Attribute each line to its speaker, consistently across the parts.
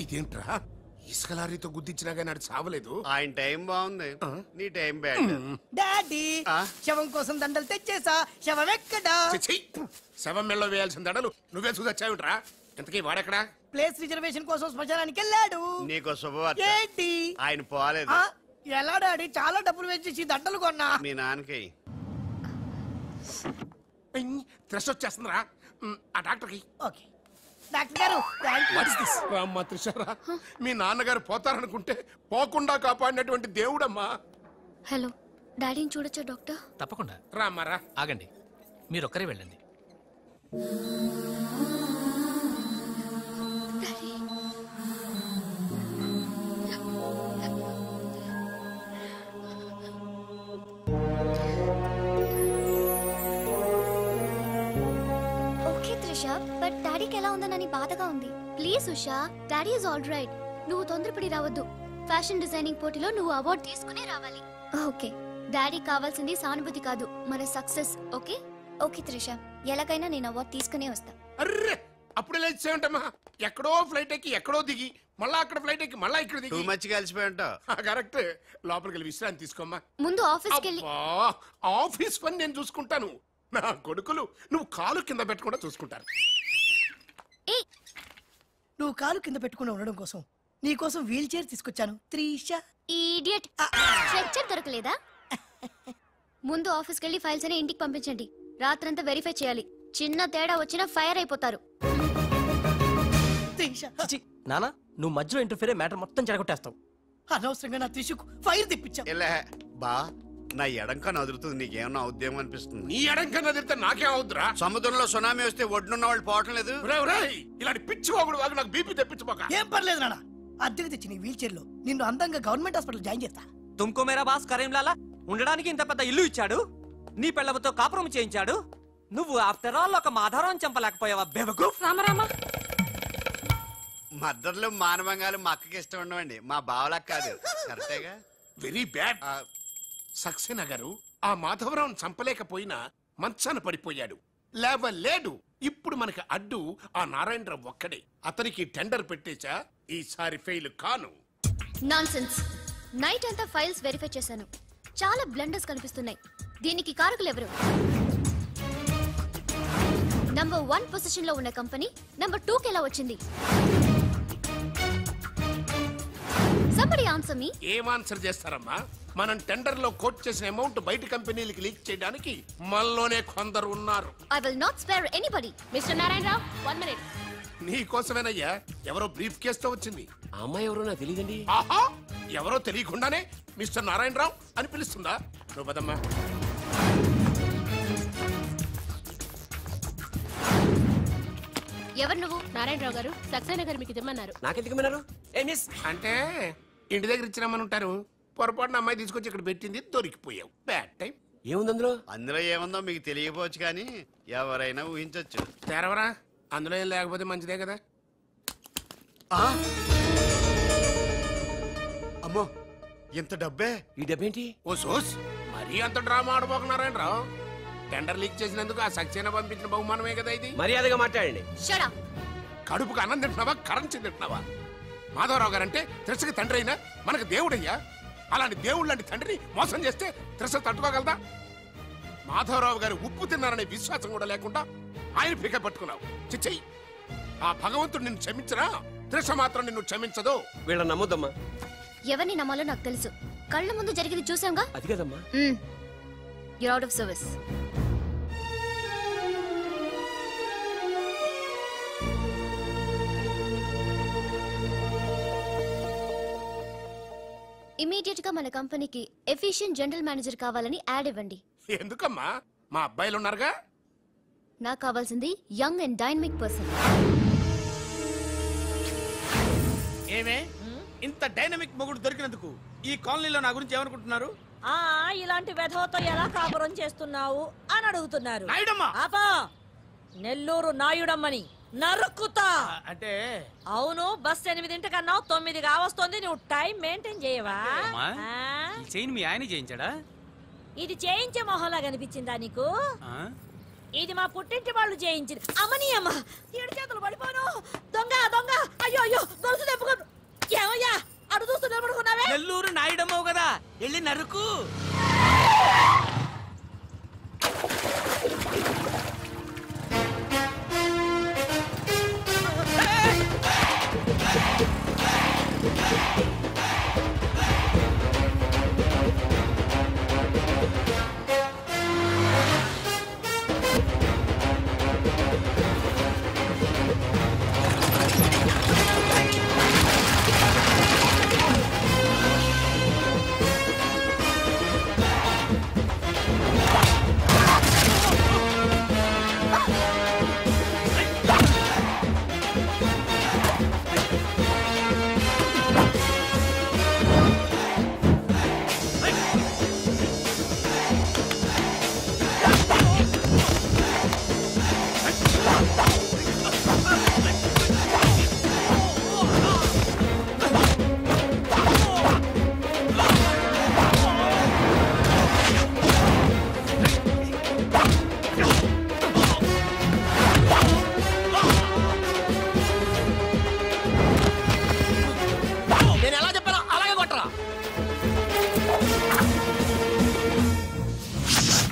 Speaker 1: ఇదేంట్రా ఇసుక లారీతో గుద్దించినా గానీ నాడు చావలేదు.
Speaker 2: ఆయన టైం బాగుంది, నీ టైం బ్యాడ్.
Speaker 3: డాడీ శవం కోసం దండలు తెచ్చేసా. శవం ఎక్కడా?
Speaker 1: శవం మెల్లో వేయాల్సిన దండలు నువ్వే చూసొచ్చావుట్రా. ఇంతకీ వాడెక్కడా?
Speaker 3: ప్లేస్ రిజర్వేషన్ కోసం శ్మశానానికి వెళ్ళాడు.
Speaker 2: నీకో శుభవార్త.
Speaker 3: ఏంటి?
Speaker 2: ఆయన పోలేదు.
Speaker 3: ఎలా డాడీ? చాలా డబ్బులు వేసేసి దండలు కొన్నా.
Speaker 2: మీ నాన్నకి
Speaker 1: త్రెస్ వచ్చేస్తుందిరా. ఆ డాక్టర్కి.
Speaker 3: ఓకే డాక్టర్ గారు.
Speaker 1: అమ్మా త్రిషారా, మీ నాన్నగారు పోతారనుకుంటే పోకుండా కాపాడినటువంటి దేవుడమ్మా.
Speaker 4: హలో, డాడీని చూడొచ్చా డాక్టర్?
Speaker 5: తప్పకుండా
Speaker 1: రామ్మారా.
Speaker 5: ఆగండి, మీరొక్కరే వెళ్ళండి.
Speaker 4: బట్ డాడీకి ఎలా ఉందనని బాధగా ఉంది. Please Usha, daddy is all right. నువ్వు తొందరపడి రావద్దు. ఫ్యాషన్ డిజైనింగ్ పోటీలో నువ్వు అవార్డు తీసుకునే రావాలి. ఓకే, డాడీ కావాల్సింది సానుభూతి కాదు, మన సక్సెస్. ఓకే ఓకే త్రిష, ఎలాగైనా నేను అవార్డు తీసుకునే వస్తా.
Speaker 1: అర్రే, అప్పుడు లేచేయంటమ్మా. ఎక్కడో ఫ్లైట్ ఎక్కి ఎక్కడో దిగి మళ్ళా అక్కడ ఫ్లైట్ ఎక్కి మళ్ళా ఇక్కడ దిగి
Speaker 2: మంచిగా కలిసిపోయి ఉంటావు.
Speaker 1: కరెక్ట్. లోపలికి వెళ్ళి విశ్రాంతి తీసుకోమ్మా.
Speaker 4: ముందు ఆఫీస్కి వెళ్ళి.
Speaker 1: ఆఫీస్ పని నేను చూసుకుంటాను. నా కొడుకులు నువ్వు కాలు కింద పెట్టకుండా చూసుకుంటారు.
Speaker 3: నువ్వు కాలు కింద పెట్టుకుని ఉండడం కోసం నీ కోసం వీల్ చైర్ తీసుకొచ్చాను త్రిష.
Speaker 4: ఇడియట్, స్ట్రెచ్చర్ దొరకలేదా? ముందు ఆఫీస్కి వెళ్ళి ఫైల్స్ అని ఇంటికి పంపించండి. రాత్రంతా వెరిఫై చేయాలి. చిన్న తేడా వచ్చినా ఫైర్ అయిపోతారు.
Speaker 6: నానా, నువ్వు మధ్యలో ఇంటర్ఫియర్ మ్యాటర్ మొత్తం చెడగొట్టేస్తావు.
Speaker 3: అనవసరంగా నా త్రిషకు ఫైర్ తెప్పించావు.
Speaker 2: బా, నా ఎడంకా నదురుతుంది, నీకేమన్నా ఉద్యమం అనిపిస్తుంది?
Speaker 1: నీ ఎడంకా నదిరితే నాకేం అవుద్రా?
Speaker 2: సముద్రంలో సునామీ వస్తే ఒడ్డున్న వాళ్ళు పోవటం లేదు.
Speaker 1: ఇలాంటి పిచ్చి వాగుడు వాగు నాకు బీపీ తెప్పించుకోక.
Speaker 3: ఏం పర్లేదు నాన్న, అద్దెకి తెచ్చి నీ వీల్ చైర్ లో నిన్ను అందంగా గవర్నమెంట్ హాస్పిటల్ జాయిన్ చేస్తా.
Speaker 6: తుమ్కో మేరా బాస్ కరీంలాలా ఉండడానికి ఇంత పెద్ద ఇల్లు ఇచ్చాడు, నీ పిల్లలతో కాపురం చేయించాడు. నువ్వు ఆఫ్టర్ ఆల్ ఒక మాధవరం చంపలేకపోయావా బేవకూఫ్?
Speaker 4: రామరామ,
Speaker 2: మద్దతులు మానవంగాలు మా అక్కకి ఇష్టం ఉండవండి, మా బావలకు కాదు. కరెక్టేగా?
Speaker 1: Very bad. సక్సేనా గారు ఆ మాధవరావు చంపలేకపోయినా మంచాన పడిపోయాడు, లేవలేడు. ఇప్పుడు మనకి అడ్డు ఆ నారాయణరావు ఒక్కడే. అతనికి టెండర్ పెట్టేచా, ఈసారి ఫెయిల్ కాను.
Speaker 4: నాన్సెన్స్. నైట్ అంతా ఫైల్స్ వెరిఫై చేశాను. చాలా బ్లండర్స్ కనిపిస్తున్నాయి. దీనికి కారకులు ఎవరు? నంబర్ 1 పొజిషన్ లో ఉన్న కంపెనీ నంబర్ 2 కి ఎలా వచ్చింది? Somebody answer me.
Speaker 1: ఏం ఆన్సర్ చేస్తారమ్మా? మనం టెండర్ లో కోట్ చేసిన అమౌంట్ బయట కంపెనీలకు లీక్ చేయడానికి మనలోనే కొందరు ఉన్నారు.
Speaker 4: I will not spare anybody. Mr. Narayanrao, 1 minute.
Speaker 1: నీ కోసమేనయ్యా. ఎవరో బ్రీఫ్ కేసుతో వచ్చింది.
Speaker 7: ఆ అమ్మాయి ఎవరో నాకు తెలియదండి.
Speaker 1: ఆహా, ఎవరో తెలియకుండానే మిస్టర్ నారాయణరావు అని పిలుస్తుందా? నువ్వు పదమ్మా.
Speaker 4: ఎవరు నువ్వు? నారాయణరావు గారు సక్సేనా గారు మీకు ఇమ్మన్నారు.
Speaker 7: నాకెందుకు విన్నారు?
Speaker 1: అంటే ఇంటి దగ్గర ఇచ్చినామని ఉంటారు. పొరపాటున అమ్మాయి తీసుకొచ్చి ఇక్కడ పెట్టింది, దొరికిపోయావు. Bad time.
Speaker 7: ఏముంది అందులో?
Speaker 2: అందులో ఏముందో మీకు తెలియకపోవచ్చు, కానీ ఎవరైనా ఊహించొచ్చు.
Speaker 1: తెరవరా, అందులో ఏం లేకపోతే మంచిదే కదా.
Speaker 2: అమ్మో, ఎంత డబ్బే!
Speaker 7: ఈ డబ్బేంటి?
Speaker 1: ఓ సోస్, మరీ అంత డ్రామా ఆడబోకున్నారాయణరావు. టెండర్ లీక్ చేసినందుకు ఆ సక్సేనా పంపించిన బహుమానమే కదా ఇది.
Speaker 7: మర్యాదగా మాట్లాడండి.
Speaker 4: Shut up.
Speaker 1: కడుపుకు అన్నం తింటున్నావా, కరెన్సీ తింటున్నావా? మాధవరావు గారంటే త్రిషకి తండ్రి అయినా మనకు దేవుడయ్యా. అలాంటి దేవుడు లాంటి తండ్రిని మోసం చేస్తే త్రిష తట్టుకోగలదా? మాధవరావు గారు ఉప్పు తిన్నారనే విశ్వాసం కూడా లేకుండా ఆయన పిక పట్టుకున్నావు. చిచ్చయ్యి, ఆ భగవంతుడు నిన్ను క్షమించరా? త్రిష మాత్రం నిన్ను క్షమించదు.
Speaker 7: వీళ్ళని నమ్మొద్దమ్మా.
Speaker 4: ఎవరిని నమ్మాలో నాకు తెలుసు. కళ్ళ ముందు జరిగింది చూసాంగా.
Speaker 7: అది కదమ్మా.
Speaker 4: You're out of service. Immediate గా మన కంపెనీకి ఎఫిషియెంట్ జనరల్ మేనేజర్ కావాలని యాడ్ ఇవ్వండి.
Speaker 1: ఎందుకమ్మా? మా అబ్బాయిలు ఉన్నారుగా.
Speaker 4: నాకు కావాల్సింది యంగ్ అండ్ డైనమిక్ పర్సన్.
Speaker 8: ఏమే ఇంత డైనమిక్ మొగుడు దొరికినందుకు ఈ కాలనీలో నా గురించి ఏమనుకుంటున్నారు?
Speaker 9: ఇలాంటి వెధవతో ఎలా కాపురం చేస్తున్నావు అని అడుగుతున్నారు.
Speaker 8: నాయుడమ్మ,
Speaker 9: నెల్లూరు నాయుడమ్మని నరుక్కుతా.
Speaker 8: అంటే
Speaker 9: అవును, బస్ 8 కన్నావు, 9 కావస్తుంది. నువ్వు టైం మెయింటైన్ చేయవా?
Speaker 8: మీ ఆయన చేయించాడా?
Speaker 9: ఇది చేయించే మొహంలా కనిపించిందా నీకు? ఇది మా పుట్టింటి వాళ్ళు చేయించింది. అమ్మని అమ్మ, 7 చేతులు పడిపోను. దొంగ దొంగ, అయ్యో అయ్యో, గొలుసు తెప్పుకో
Speaker 8: వెళ్ళి నరుకు.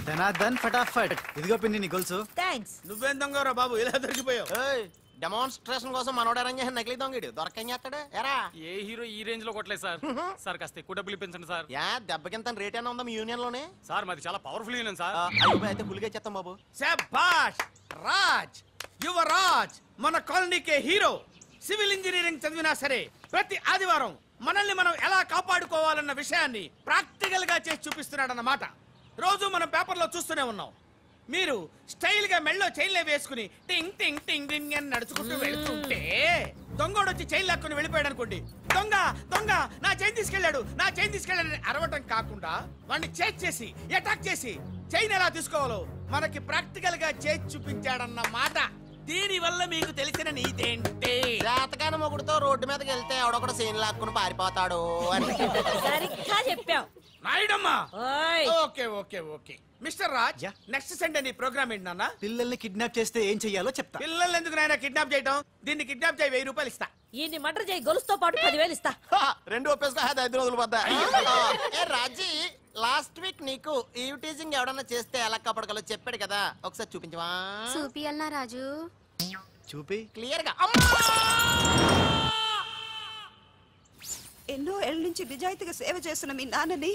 Speaker 10: ధనాధన్ ఫటాఫట్. ఇదిగో పిన్ని నీ గొలుసు.
Speaker 9: థ్యాంక్స్.
Speaker 8: నువ్వేం దొంగరా బాబు ఇలా దొరికిపోయావు?
Speaker 10: డెమాన్స్ట్రేషన్ కోసం మనోడు అరేంజ్ చేసిన నకిలీ దొంగడు దొరకని చేస్తాడు. ఎరా
Speaker 6: ఏ హీరో ఈ రేంజ్ లో కొట్టలేదు సార్. సార్ కాస్త ఎక్కువ డబ్బులు ఇప్పించండి సార్.
Speaker 10: యా దెబ్బకింత రేట్ అయినా ఉందా మీ యూనియన్ లోనే?
Speaker 6: సార్ మాది చాలా పవర్ఫుల్ యూనియన్ సార్.
Speaker 10: అయితే గులిగా చేస్తాం బాబు.
Speaker 8: శభాష్ రాజ్, యువరాజ్ మన కాలనీకే హీరో. సివిల్ ఇంజనీరింగ్ చదివినా సరే ప్రతి ఆదివారం మనల్ని మనం ఎలా కాపాడుకోవాలన్న విషయాన్ని ప్రాక్టికల్ గా చేసి చూపిస్తున్నాడన్నమాట. రోజు మనం పేపర్లో చూస్తూనే ఉన్నాం. మీరు స్టైల్ గా మెళ్ళో చైన్లే వేసుకుని టింగ్ టింగ్ టింగ్ టింగ్ అని నడుచుకుంటూ వెళ్తుంటే దొంగోడు వచ్చి చైన్ లాక్కుని వెళ్ళిపోయాడు అనుకోండి. దొంగ దొంగ నా చైన్ తీసుకెళ్లాడు, నా చైన్ తీసుకెళ్లాడని అరవటం కాకుండా వాడిని చేజ్ చేసి అటాక్ చేసి చైన్ ఎలా తీసుకోవాలో మనకి ప్రాక్టికల్ గా చేసి చూపించాడన్న మాట. దీని వల్ల మీకు తెలిసిన నీతేంటి?
Speaker 10: జాతకాన మొగుడుతో రోడ్డు మీదకి వెళ్తే ఎవడొకడు సీన్ లాక్కుని పారిపోతాడు అని.
Speaker 9: సరిగ్గా చెప్పావు
Speaker 8: నాయుడమ్మా.
Speaker 9: ఓయ్
Speaker 8: okay okay okay mister Raj, next Sunday నీ ప్రోగ్రామ్ ఏంటి నాన్న?
Speaker 10: పిల్లల్ని కిడ్నాప్ చేస్తే ఏం చెయ్యాలో చెప్తా.
Speaker 8: పిల్లల్ని ఎందుకు నాయన కిడ్నాప్ చేయటం? దీన్ని కిడ్నాప్ చేయి, 1000 రూపాయలు ఇస్తా.
Speaker 9: ఈయన్ని మటర్ చేయి, గొలుసుతో పాటు 10,000 ఇస్తా.
Speaker 10: రెండు ఒప్పేసుకో, 5 రోజులు పోతా. ఏ రాజీ, లాస్ట్ వీక్ నీకు ఈ టీజింగ్ ఎవడన్నా చేస్తే ఎలా కాపాడగలో చెప్పాడు కదా, ఒకసారి చూపించవా?
Speaker 4: చూపియల్నా రాజు?
Speaker 10: చూపి క్లియర్ గా.
Speaker 11: ఎన్నో ఏళ్ళ నుంచి నిజాయితీగా సేవ చేస్తున్న మీ నాన్నని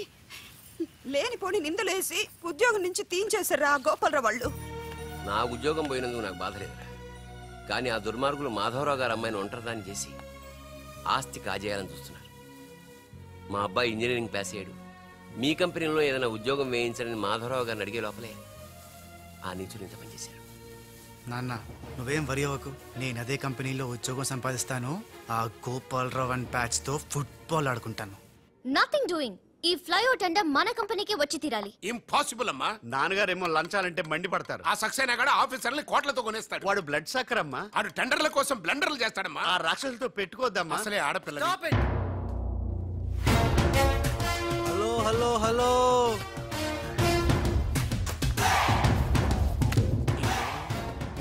Speaker 11: లేనిపోని నిందలేసి ఉద్యోగం నుంచి తీయించేశారు ఆ గోపాలరావు వాళ్ళు.
Speaker 7: నా ఉద్యోగం పోయినందుకు నాకు బాధ లేదురా, కానీ ఆ దుర్మార్గులు మాధవరావు గారు అమ్మాయిని ఒంటరిదాన్ని చేసి ఆస్తి కాజేయాలని చూస్తున్నారు. మా అబ్బాయి ఇంజనీరింగ్ పాస్ అయ్యాడు, మీ కంపెనీలో ఏదైనా ఉద్యోగం వేయించాలని మాధవరావు గారిని అడిగే లోపలే ఆ నీచులు ఇంత పనిచేశారు.
Speaker 10: నాన్న నువ్వేం వరి అవ్వకు, నేను అదే కంపెనీలో ఉద్యోగం సంపాదిస్తాను. ఆ గోపాలరావు అండ్ ప్యాచ్ తో ఫుట్బాల్ ఆడుకుంటాను.
Speaker 4: Nothing doing. ఈ ఫ్లైఓవర్ టెండర్ మన కంపెనీకి వచ్చి తీరాలి.
Speaker 1: ఇంపాసిబుల్ అమ్మా.
Speaker 2: నాన్నగారేమో లంచాలంటే మండిపడతారు.
Speaker 1: ఆ సక్సేనా కూడా ఆఫీసర్ని కోట్లతో కొనేస్తాడు.
Speaker 2: వాడు బ్లడ్ సక్కర్ అమ్మా.
Speaker 1: ఆడు టెండర్ల కోసం బ్లండర్లు చేస్తాడమ్మా.
Speaker 2: ఆ రాక్షసులతో పెట్టుకోద్దమ్మా.
Speaker 1: అసలే ఆడపిల్ల.
Speaker 10: Hello hello hello,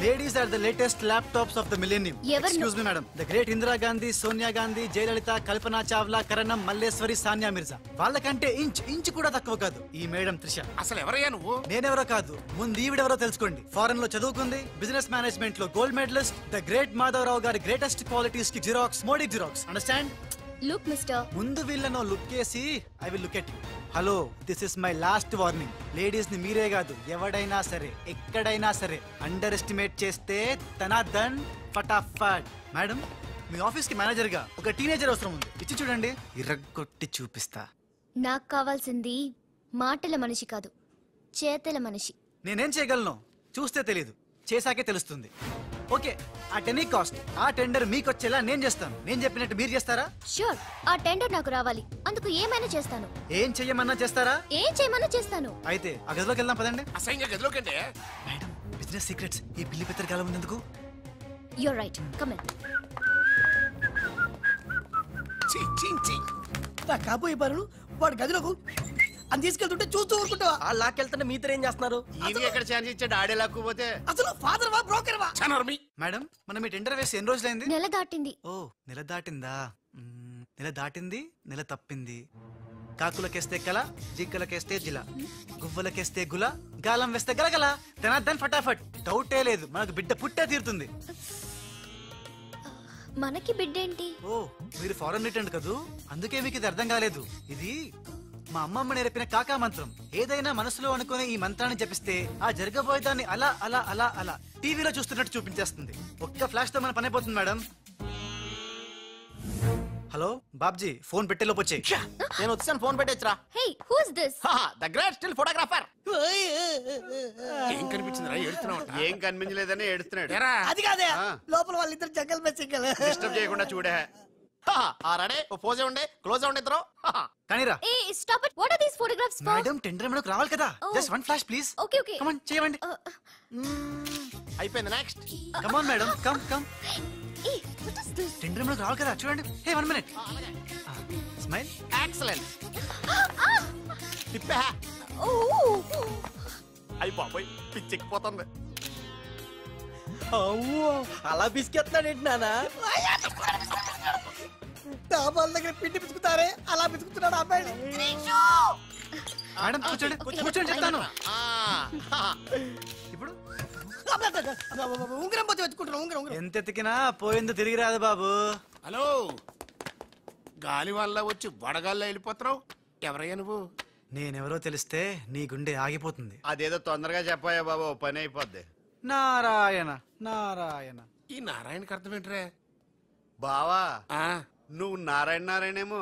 Speaker 10: Ladies are the latest laptops of the millennium. Excuse me, madam. The great Indira Gandhi, Sonia Gandhi, Jayalalitha, Kalpana Chawla, Karanam, Malleswari, Sania Mirza. వాళ్ళకంటే ఇంచ్ కూడా తక్కువ కాదు ఈ మేడం త్రిష.
Speaker 1: అసలు ఎవరయ్యా నువ్వు?
Speaker 10: నేనెవరో కాదు, ముందు ఈవిడెవరో తెలుసుకోండి. ఫారెన్ లో చదువుకుంది, బిజినెస్ మేనేజ్మెంట్ లో gold medalist. The great Madhavarao గారి గ్రేటెస్ట్ క్వాలిటీస్ కి xerox, Modi xerox. Understand?
Speaker 4: Look mister,
Speaker 10: ముందు వీళ్ళను లుక్ చేసి I will look at you. Hello, this is my last warning. Ladies ని మీరే కాదు, ఎవడైనా సరే ఎక్కడైనా సరే అండర్ ఎస్టిమేట్ చేస్తే ధనాధన్ ఫటాఫట్. మేడం, మీ ఆఫీస్ కి మేనేజర్ గా ఒక టీనేజర్ అవసరం ఉంది. ఇచ్చి చూడండి, ఇరగ్గొట్టి చూపిస్తా.
Speaker 4: నాకు కావాల్సింది మాటల మనిషి కాదు, చేతల మనిషి.
Speaker 10: నేనేం చేయగలను చూస్తే తెలీదు, చేశాకే తెలుస్తుంది. ఓకే, అట్ ఎనీ కాస్ట్ ఆ టెండర్ మీకు వచ్చేలా నేను చేస్తాను. నేను చెప్పినట్టు మీరు చేస్తారా?
Speaker 4: షూర్, ఆ టెండర్ నాకు రావాలి. అందుకు ఏమైనా చేస్తాను.
Speaker 10: ఏం చెయ్యమన్నా చేస్తారా?
Speaker 4: ఏం చేయమన్నా చేస్తాను.
Speaker 10: అయితే ఆ గదిలోకి వెళ్దాం పదండి.
Speaker 1: అసహ్యంగా గదిలోకంటే
Speaker 10: మేడం, బిజినెస్ సీక్రెట్స్ ఈ పిల్లి పెద్దరు కాలం ఉందెందుకు?
Speaker 4: You're right, come in.
Speaker 3: నా కాబోయే పరులు వాడు గదిలోకు అని తీసుకెళ్తుంటే చూస్తూ ఊరుకుంటావా?
Speaker 6: ఆ లాక్కెళ్తుంటే మీతో ఏం చేస్తున్నారు?
Speaker 2: ఈయన ఎక్కడ ఛాన్స్ ఇచ్చాడు? ఆడే లాక్కుపోతే
Speaker 3: అసలు ఫాదర్ వా బ్రోకర్ వా?
Speaker 10: మేడం, మనం ఈ టెండర్ వేసి ఎన్ని రోజులైంది?
Speaker 4: నెల దాటింది.
Speaker 10: ఓ, నెల దాటిందా? నెల దాటింది, నెల తప్పింది. కాకులకేస్తే కల, జింకలకేస్తే జిల, గువ్వలకేస్తే గుల, గాలం వేస్తే గలగల, తనద్దన్ ఫటాఫట్. డౌటే లేదు, మనకు బిడ్డ పుట్టే తీరుతుంది.
Speaker 4: మనకి బిడ్డేంటి?
Speaker 10: ఓ, మీరు ఫారెన్ రిటర్న్ కదూ, అందుకే మీకు ఇది అర్థం కాలేదు. ఇది మా అమ్మమ్మ నేర్పిన కాకా మంత్రం. ఏదైనా మనసులో అనుకునే ఈ మంత్రాన్ని జపిస్తే ఆ జరగబోయేదాన్ని అలా అలా అలా అలా టీవీలో చూస్తున్నట్టు చూపించేస్తుంది. ఒక్క ఫ్లాష్ తో మన పని అయిపోతుంది మేడం. హలో బాబ్జీ, ఫోన్ పెట్టేలోపు వచ్చాయి.
Speaker 12: నేను వచ్చాను, ఫోన్ పెట్టేచ్చరా.
Speaker 4: Hey, who is this?
Speaker 12: The great still photographer.
Speaker 1: ఏం కనిపించిందిరా? ఏడుస్తున్నావు?
Speaker 2: ఏం కనిపించలేదని ఏడుస్తున్నాడు.
Speaker 3: అది కాదే, లోపల వాళ్ళిద్దరు జంగల్ మెస్సింగల్.
Speaker 2: డిస్టర్బ్ చేయకుండా చూడే.
Speaker 12: రెడీ, పోజే ఉండే, క్లోజ్ ఉండే ఇద్దరు.
Speaker 10: కానీరా.
Speaker 4: ఏ stop it. What are these photographs for?
Speaker 10: Madam, tender మనకు రావాలి కదా. Just one flash please.
Speaker 4: Okay okay,
Speaker 10: come on, చేయండి.
Speaker 12: అయిపోయింది, next.
Speaker 10: Come on madam, come come.
Speaker 4: ఏ వాట్ ఇస్ దిస్?
Speaker 10: టెండర్ మనకు రావాలి కదా, చూడండి. Hey, 1 minute. స్మైల్.
Speaker 12: ఎక్సలెంట్. తిప్పా. అయ్యి బాబోయ్, పిచ్చెక్కిపోతుంది.
Speaker 8: అలా బిస్కెత్తాడేంటి నానా? డాబాల దగ్గర పిండి పిసుకుతారే, అలా పిసుకుతున్నాడు అబ్బాయి.
Speaker 10: మేడం కూర్చోండి, కూర్చోండి చెప్తాను. ఇప్పుడు
Speaker 3: ఉంగరం పోతే వెతుకుంటున్నాం. ఉంగరం
Speaker 10: ఎంత ఎతికినా పోయింది తిరిగి రాదు బాబు.
Speaker 1: హలో, గాలి వల్ల వచ్చి వడగాల్లో వెళ్ళిపోతున్నావు. ఎవరయ్యా నువ్వు?
Speaker 10: నేనెవరో తెలిస్తే నీ గుండె ఆగిపోతుంది.
Speaker 2: అదేదో తొందరగా చెప్పాయా బాబు, పని అయిపోద్ది.
Speaker 10: నారాయణ నారాయణ.
Speaker 1: ఈ నారాయణకి అర్థం ఏంట్రా?
Speaker 2: బావా, నువ్వు నారాయణ నారాయణేమో.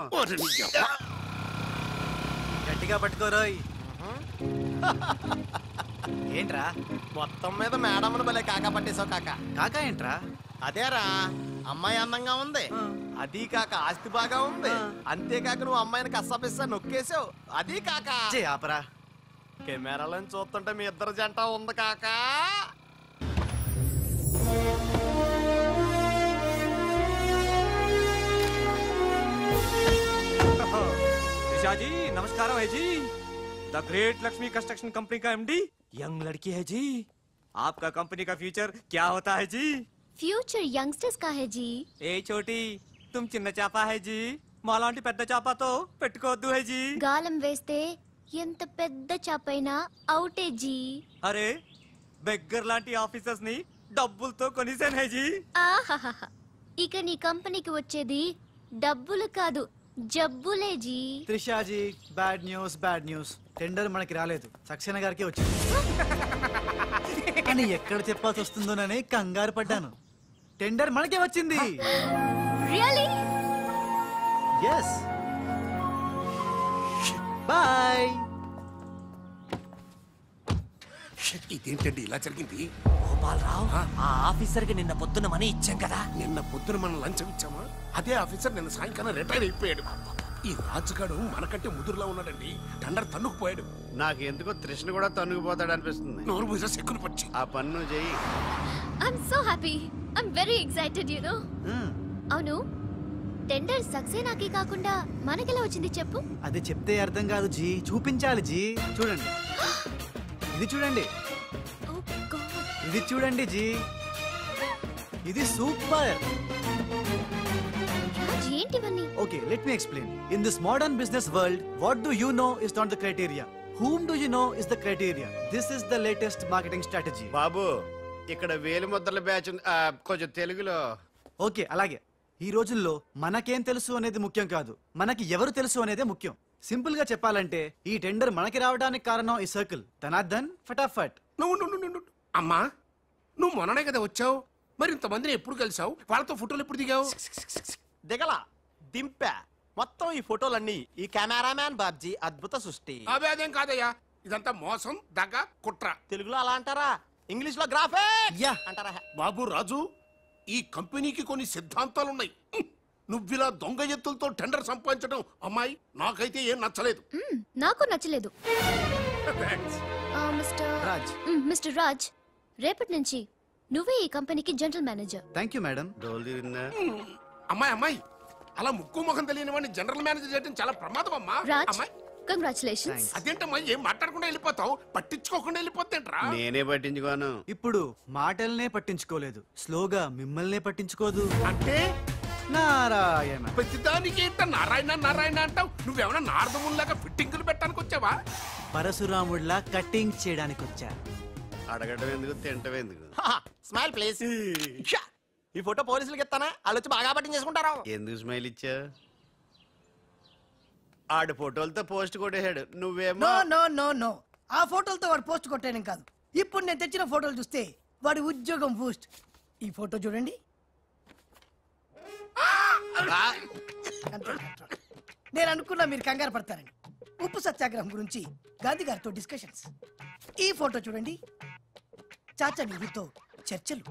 Speaker 10: గట్టిగా పట్టుకోరోయ్. ఏంట్రా?
Speaker 12: మొత్తం మీద మేడమ్ను భలే కాకా పట్టేశావు కాక.
Speaker 10: కాకా ఏంట్రా?
Speaker 12: అదేరా, అమ్మాయి అందంగా ఉంది, అది కాక ఆస్తి బాగా ఉంది, అంతేకాక నువ్వు అమ్మాయిని కష్టపిస్తా నొక్కేసావు, అది కాక.
Speaker 10: ఆపరా.
Speaker 12: కెమెరాలను చూస్తుంటే మీ ఇద్దరు జంట ఉంది కాక.
Speaker 6: निशा जी नमस्कार है जी। The great Lakshmi construction company का एमडी यंग लड़की है जी। आपका कंपनी का फ्यूचर क्या होता है जी?
Speaker 4: ఫ్యూచర్ యంగ్స్టర్స్ కా హై జీ.
Speaker 6: ఏ చోటి తుమ్ చిన్న చాపా హై జీ, మాలాంటి పెద్ద చాపాతో పెట్టుకోవద్దు హై జీ.
Speaker 4: గాలం వేస్తే ఎంత పెద్ద చాపైనా అవుటే జీ.
Speaker 6: అరే బెగ్గర్ లాంటి ఆఫీసర్స్ ని డబ్బులతో కొనిసాను హై జీ.
Speaker 4: ఆహాహా, ఇక నీ కంపెనీకి వచ్చేది డబ్బులు కాదు, జబ్బులే జీ.
Speaker 10: Trisha ji, bad news. టెండర్ మనకి రాలేదు, సక్సేనా గారికి వచ్చింది. అని ఎక్కడ చెప్పాల్సి వస్తుందోనని కంగారు పడ్డాను. టెండర్ మనకే వచ్చింది.
Speaker 4: రియల్లీ?
Speaker 10: yes. బాయ్.
Speaker 1: ఇదేంటండి ఇలా జరిగింది?
Speaker 6: గోపాలరావు, ఆ ఆఫీసర్ కి నిన్న పొద్దున మనీ ఇచ్చాం కదా.
Speaker 1: నిన్న పొద్దున మనం లంచం ఇచ్చామా? అదే ఆఫీసర్ నిన్న సాయంకాలం రిటైర్ అయిపోయాడు. ఈ రాజుగాడు మనకంటే ముదురులా ఉన్నాడండి. టెండర్ తన్నుకుపోయాడు.
Speaker 2: నాకు ఎందుకో తృష్ణ కూడా తన్నుకుపోతాడు అనిపిస్తుంది.
Speaker 1: నోరు మూసే సెక్కులు పచ్చి.
Speaker 2: ఆ పన్ను చెయ్యి.
Speaker 4: I'm so happy, I'm very excited you know. అవును, టెండర్ సక్సేనాకి కాకుండా మనకెలా వచ్చింది చెప్పు?
Speaker 10: అది చెప్తే అర్థం కాదు జీ, చూపించాలి జీ. చూడండి, ఇది చూడండి, ఇది చూడండి జీ, ఇది super.
Speaker 4: ఏంటివన్నీ?
Speaker 10: Okay, let me explain. In this modern business world, what do you know is not the criteria. Whom do you know is the criteria. This is the latest marketing strategy.
Speaker 2: బాబు, ఇక్కడ వేలు ముద్రల batch కొంచెం తెలుగులో.
Speaker 10: Okay, అలాగే. ఈ రోజుల్లో మనకేం తెలుసు అనేది ముఖ్యం కాదు, మనకి ఎవరు తెలుసు అనేదే ముఖ్యం. సింపుల్ గా చెప్పాలంటే ఈ టెండర్ మనకి రావడానికి కారణం ఈ సర్కిల్. తనార్దన్ ఫటాఫట్.
Speaker 1: నువ్వు అమ్మా, నువ్వు మొన్ననే కదా వచ్చావు, మరి ఇంతమందిని ఎప్పుడు కలిసావు? వాళ్ళతో ఫోటోలు ఎప్పుడు దిగావు?
Speaker 12: దిగల, దింపా. మొత్తం ఈ ఫోటోలన్నీ ఈ కెమెరామ్యాన్ బాబ్జీ అద్భుత సృష్టి.
Speaker 1: అవే అదేం కాదయ్యా, ఇదంతా మోసం, దగ్గ, కుట్ర.
Speaker 12: తెలుగులో అలా అంటారా? ఇంగ్లీష్ లో గ్రాఫే అంటారా?
Speaker 1: బాబు రాజు, ఈ కంపెనీకి కొన్ని సిద్ధాంతాలు ఉన్నాయి. నువ్విలా దొంగ ఎత్తులతో టెండర్ సంపాదించడం అమ్మాయి నాకైతే ఏం నచ్చలేదు.
Speaker 4: నాకు నచ్చలేదు. మిస్టర్ రాజ్, రేపటి నుంచి నువ్వే ఈ కంపెనీకి general manager.
Speaker 10: Thank you madam.
Speaker 1: అమ్మాయి అలా ముక్కు ముఖం తెలియని వాడిని జనరల్ మేనేజర్ చేయడం చాలా ప్రమాదం అమ్మా.
Speaker 4: రాజ్, కంగ్రాచులేషన్స్.
Speaker 1: అదేంటమ్మా, ఏం మాట్లాడకుండా వెళ్ళిపోతావు? పట్టించుకోకుండా వెళ్ళిపోతేంట్రా?
Speaker 2: నేనే పట్టించుకోను.
Speaker 10: ఇప్పుడు మాటల్నే పట్టించుకోలేదు, స్లోగా మిమ్మల్నే పట్టించుకోదు.
Speaker 1: అంటే
Speaker 10: నారాయణ.
Speaker 1: ప్రతిదానికి ఏంట నారాయణ నారాయణ అంటావు? నువ్వేమన్నా నారదముల్లాగా ఫిట్టింగులు పెట్టడానికి వచ్చావా?
Speaker 10: పరశురాముడిలా కటింగ్ చేయడానికి వచ్చా.
Speaker 2: అడగడం ఎందుకు తింటం ఎందుకు?
Speaker 12: Smile please. ఈ ఫోటో పోలీసులకి ఇస్తానా? వాళ్ళు వచ్చి బాగా పట్టింగ్ చేసుకుంటారు.
Speaker 2: ఎందుకు స్మైల్ ఇచ్చా? ఆడు ఫోటోలతో పోస్ట్ కొట్టేశాడు, నువ్వేమో.
Speaker 3: నో నో నో నో, ఆ ఫోటోలతో వాడు పోస్ట్ కొట్టేయడం కాదు. ఇప్పుడు నేను తెచ్చిన ఫోటోలు చూస్తే వాడి ఉద్యోగం బూస్ట్. ఈ ఫోటో చూడండి. నేను అనుకున్నా మీరు కంగారు పడతారని. ఉప్పు సత్యాగ్రహం గురించి గాంధీ గారితో డిస్కషన్స్. ఈ ఫోటో చూడండి, చాచా నెహ్రూతో చర్చలు.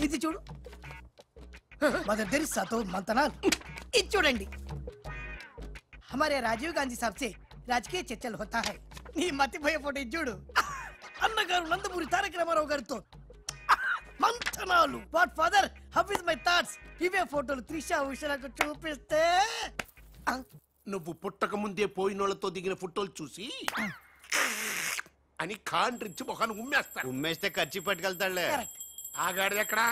Speaker 3: ఇది చూడు, మదర్ తెరిసాతో మంతనాలు. ఇది చూడండి, हमारे राजीव गांधी साहब से राजकीय चर्चल होता है. నీ మతిపోయే ఫోటో ఇది చూడు, అన్నగారు నందమూరి తారక రామారావు గారితో మంతనాలు. What father, how is my thoughts? ఇవే ఫోటోలు త్రిషా ఉషలకు చూపిస్తే
Speaker 1: నువ్వు పుట్టక ముందే పోయినోళ్లతో దిగిన ఫోటోలు చూసి అని కాండ్రించి మొహాన్ని ఉమ్మేస్తా.
Speaker 2: ఉమ్మేస్తే ఖర్చు పట్టుకెళ్తాడులే.
Speaker 1: ఆగాడు ఎక్కడా?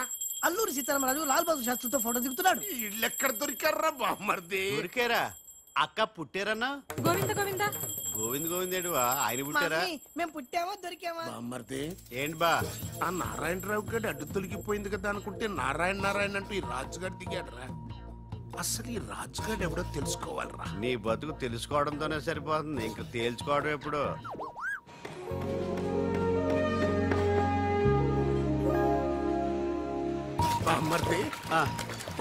Speaker 3: అల్లూరి సీతారామరాజు లాల్ బహదూర్ శాస్త్రితో ఫోటో దిగుతున్నాడు.
Speaker 1: ఇళ్ళు ఎక్కడ దొరికారా బామ్మర్ది?
Speaker 2: దొరికారా? అక్క పుట్టారన్నా?
Speaker 9: గోవింద గోవింద
Speaker 2: గోవింద్ గోవింద్ ఏడువా? ఆయన పుట్టారా?
Speaker 3: మేము పుట్టామా దొరికామా?
Speaker 1: బామ్మర్ది
Speaker 2: ఏంటి బా?
Speaker 1: ఆ నారాయణరావు గారి అడ్డు తొలగిపోయింది కదా అనుకుంటే నారాయణ నారాయణ అంటూ ఈ రాజుగారు దిగాడరా. అసలు ఈ రాజుగారు ఎవడో తెలుసుకోవాలరా.
Speaker 2: నీ బతుకు తెలుసుకోవడంతోనే సరిపోతుంది, ఇంక తేల్చుకోవడం ఎప్పుడు?
Speaker 1: బామ్మర్ది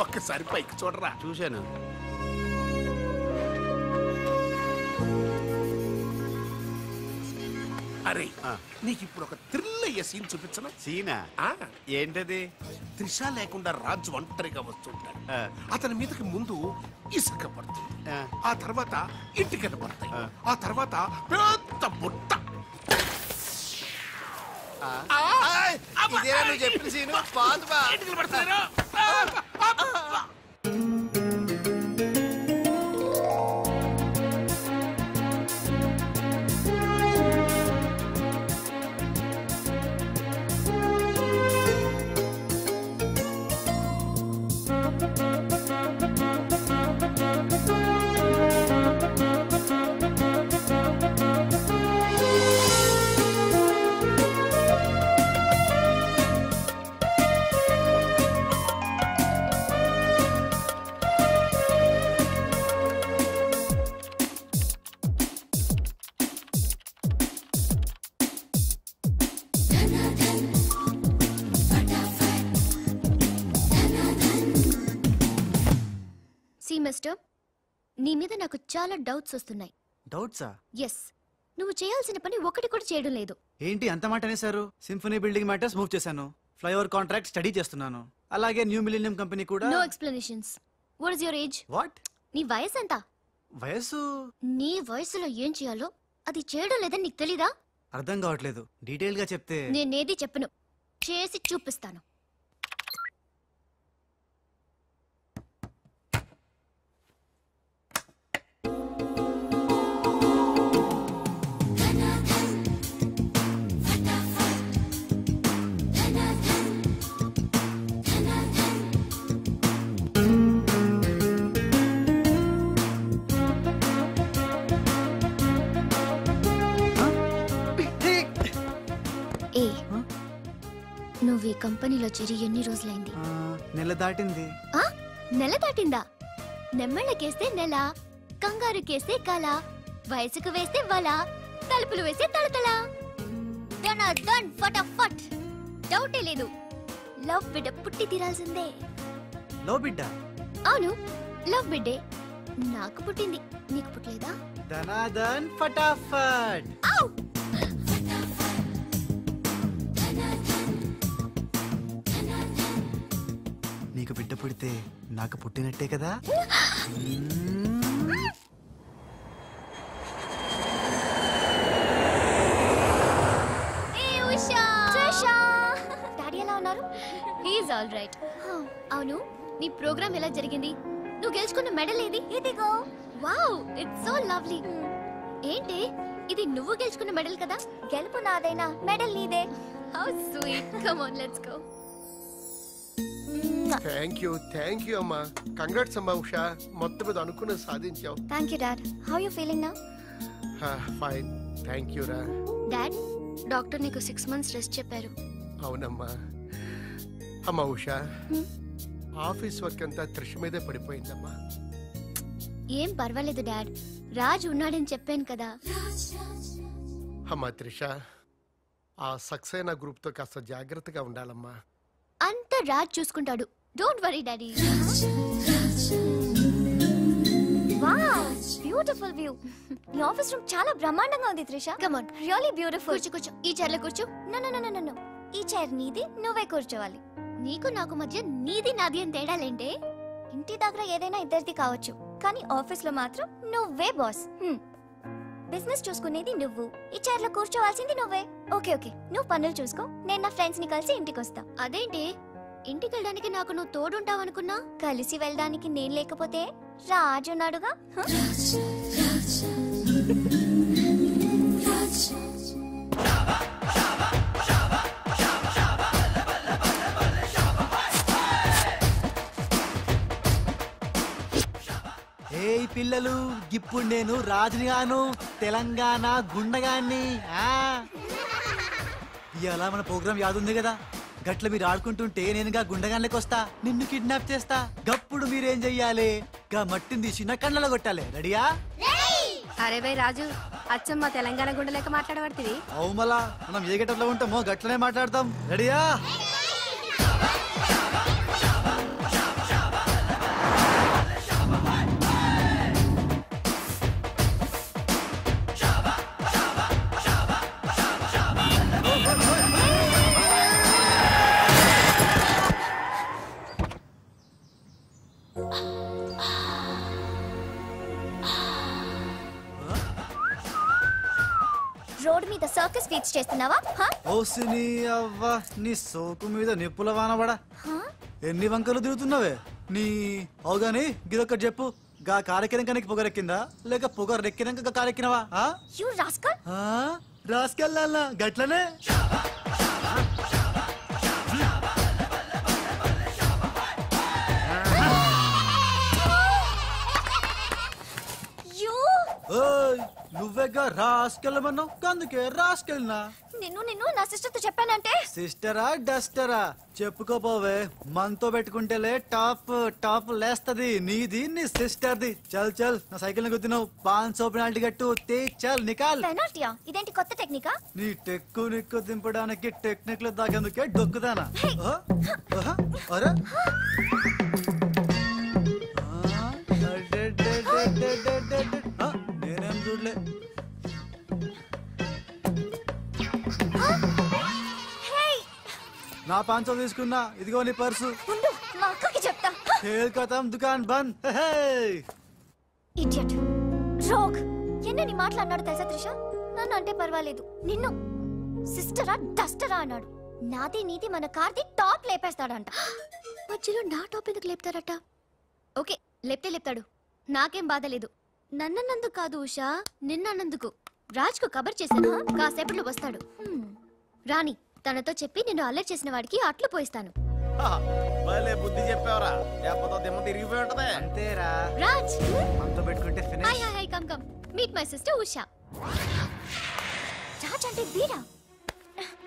Speaker 1: ఒక్కసారి పైకి చూడరా.
Speaker 2: చూశాను.
Speaker 1: అరే నీకు ఇప్పుడు ఒక థ్రిల్ అయ్యే సీన్ చూపించనా?
Speaker 2: సీనా? ఏంటది?
Speaker 1: త్రిష లేకుండా రాజు ఒంటరిగా వస్తుంటాడు. అతని మీదకి ముందు ఇసుక పడుతుంది, ఆ తర్వాత ఇటుకలు పడతాయి, ఆ తర్వాత పెద్ద బుట్ట.
Speaker 2: ఇదేనా నువ్వు చెప్పిన సీను? పాదు బా.
Speaker 1: ఇటుకలు పడతాయి.
Speaker 4: మిస్టర్, నీ మీద నాకు చాలా డౌట్స్ వస్తున్నాయి.
Speaker 10: డౌట్సా?
Speaker 4: ఎస్, నువ్వు చేయాల్సిన పని ఒకటి కూడా చేయడం లేదు.
Speaker 10: ఏంటి అంత మాట అనేసారు? సింఫనీ బిల్డింగ్ మ్యాటర్స్ మూవ్ చేశాను, ఫ్లైఓవర్ కాంట్రాక్ట్ స్టడీ చేస్తున్నాను, అలాగే న్యూ మిలీనియం కంపెనీ కూడా.
Speaker 4: No explanations. What is your age?
Speaker 10: What?
Speaker 4: నీ వయసు ఎంత?
Speaker 10: వయసు?
Speaker 4: నీ వయసులో ఏం చేయాలో అది చేయడం లేదని నీకు తెలీదా?
Speaker 10: అర్థం కావట్లేదు, డీటెయిల్ గా చెప్తే.
Speaker 4: నేనేది చెప్పను, చేసి చూపిస్తాను. నువ్వు ఈ కంపెనీలో చేరి ఎన్ని రోజులైంది?
Speaker 10: నెల దాటింది.
Speaker 4: నెల దాటిందా? నెమ్మళ్ళకేస్తే నెల, కంగారుకేస్తే కల, వయసుకు వేస్తే వల, తలుపులు వేస్తే తడతల. డన్ ఫటాఫట్. డౌటే లేదు, లవ్ బిడ్డ పుట్టి తీరాల్సిందే.
Speaker 10: లవ్ బిడ్డ?
Speaker 4: అవును, లవ్ బిడ్డే. నాకు పుట్టింది, నీకు పుట్టలేదా?
Speaker 10: ధనాధన్ ఫటాఫట్. నీకు బిడ్డ పుడితే నాకు పుట్టినట్టే కదా?
Speaker 4: డాడీ ఎలా ఉన్నారు? He's all right. అవును, నీ ప్రోగ్రామ్ ఎలా జరిగింది? నువ్వు గెలుచుకున్న మెడల్ ఏది? ఇదిగో. Wow, it's so lovely. ఏంటి ఇది, నువ్వు గెలుచుకున్న మెడల్ కదా? గెలుపు నాదైనా మెడల్ నీదే. How sweet. Come on, let's go.
Speaker 12: Thank you అమ్మా. కంగ్రాట్స్ అమ్మా ఉషా, మొత్తం మీద అనుకున్నది సాధించావు.
Speaker 4: Thank you dad. How you feeling now?
Speaker 12: Fine, thank you రా.
Speaker 4: డాడ్, డాక్టర్ నీకు 6 months రెస్ట్ చెప్పారు.
Speaker 12: అవునమ్మా. అమ్మా ఉషా, ఆఫీస్ వర్క్ అంతా త్రిష మీదే పడిపోయిందమ్మా.
Speaker 4: ఏం పర్వాలేదు డాడ్, రాజ్ ఉన్నాడని చెప్పాను కదా.
Speaker 12: అమ్మా త్రిష, ఆ సక్సేనా గ్రూప్ తో కాస్త జాగ్రత్తగా ఉండాలమ్మా.
Speaker 4: అంత రాజ్ చూసుకుంటాడు, don't worry daddy. Wow, beautiful view. ఈ ఆఫీస్ రూమ్ చాలా బ్రహ్మాండంగా ఉంది Trisha. Come on, really beautiful. కూర్చో, ఈ చైర్ లో కూర్చో. నో, ఈ చైర్ నీది, నువ్వే కూర్చోవాలి. నీకు నాకు మధ్య నీది నాది అని తేడాలేంటే? ఇంటి దగ్గర ఏదైనా ఇద్దరిది కావచ్చు, కానీ ఆఫీస్ లో మాత్రం నువ్వే బాస్. బిజినెస్ చూసుకునేది నువ్వు, ఈ చైర్ లో కూర్చోవాల్సింది నువ్వే. ఓకే, నువ్వు పనులు చూసుకో, నేను నా ఫ్రెండ్స్ ని కలిసి ఇంటికి వస్తా. అదేంటి, ఇంటికి వెళ్ళడానికి నాకు నువ్వు తోడుంటావనుకున్నా? కలిసి వెళ్ళడానికి నేను లేకపోతే రాజు ఉన్నాడుగా.
Speaker 10: ఏయ్ పిల్లలు, ఇప్పుడు నేను రాజునిగాను, తెలంగాణ గుండగాన్ని. ఇలా మన ప్రోగ్రామ్ యాదుంది కదా, గట్ల మీరు ఆడుకుంటుంటే నేనుగా గుండగాన్లకి వస్తా, నిన్ను కిడ్నాప్ చేస్తా. గప్పుడు మీరేం చెయ్యాలి? గా మట్టిని తీసి నా కళ్ళలో కొట్టాలి. రెడీయా?
Speaker 13: అరే బై రాజు, అచ్చమ్మ తెలంగాణ గుండె లెక్క మాట్లాడబడుతుంది.
Speaker 10: అవు మళ్ళా మనం ఏ గట్టలో ఉంటామో గట్లనే మాట్లాడతాం. రెడీయా?
Speaker 4: రోడ్ మీద సర్కస్ ఫీట్స్ చేస్తున్నావా?
Speaker 10: ఓసిని అవ్వ, నీ సోకు మీద నిప్పుల వానబడా. ఎన్ని వంకలు తిరుగుతున్నావే నీ. అవుగాని గిదొక్కటి చెప్పు, గా కారెక్కినాక నీకు పొగరెక్కిందా, లేక పొగరెక్కినాక కారెక్కినవా? రాస్కెళ్ళాలా గట్లనే. నువ్వేగా రాస్కెళ్ళమన్నావు, అందుకే రాస్కెళ్ళినా.
Speaker 4: నిన్ను నా సిస్టర్ తో చెప్పానంటే.
Speaker 10: సిస్టరా డస్టరా చెప్పుకోపోవే, మనతో పెట్టుకుంటేలే టాప్ లేస్తది నీది, నీ సిస్టర్ది. చల్ నా సైకిల్ ని గుద్దినావు, 500 పెనాల్టీ కట్టు. చల్ నికాల్.
Speaker 4: పెనాల్టీయా? ఇదేంటి కొత్త టెక్నికా?
Speaker 10: నీ నిక్కు దింపడానికి టెక్నిక్ లో దాగేందుకే డొక్కుదానా? అరే నేనేం చూడలే. నా 500 తీసుకున్నా, ఇదిగో నీ పర్సు.
Speaker 4: మా అక్కకి చెప్తా.
Speaker 10: ఖతం దుకాన్ బంద్.
Speaker 4: Idiot, rogue. ఎన్నని మాట్లాడినాడు తెలుసా త్రిష? నన్ను అంటే పర్వాలేదు, నిన్ను సిస్టరా డస్టరా అన్నాడు. నాది నీది మన కార్ది టాప్ లేపేస్తాడంట. మధ్యలో నా టాప్ ఎందుకు లేపుతారట? ఓకే, లేపుతాడు, నాకేం బాధ లేదు. నన్నన్నందుకు కాదు ఉషా, నిన్నన్నందుకు. రాజ్ కు కబర్ చేశాను, కాసేపట్లో వస్తాడు. రాణి, తనతో చెప్పి నిన్ను అల్లరి చేసిన వాడికి అట్లు పోయిస్తాను.
Speaker 12: బుద్ధి చెప్పావరా, లేకపోతే దిమ్మ తిరిగిపోయి ఉంటదే.
Speaker 10: అంతేరా
Speaker 4: రాజ్.
Speaker 10: మనతో పెట్టుకుంటే finish.
Speaker 4: Hi come meet my sister Usha. Raj అంటే వీడా?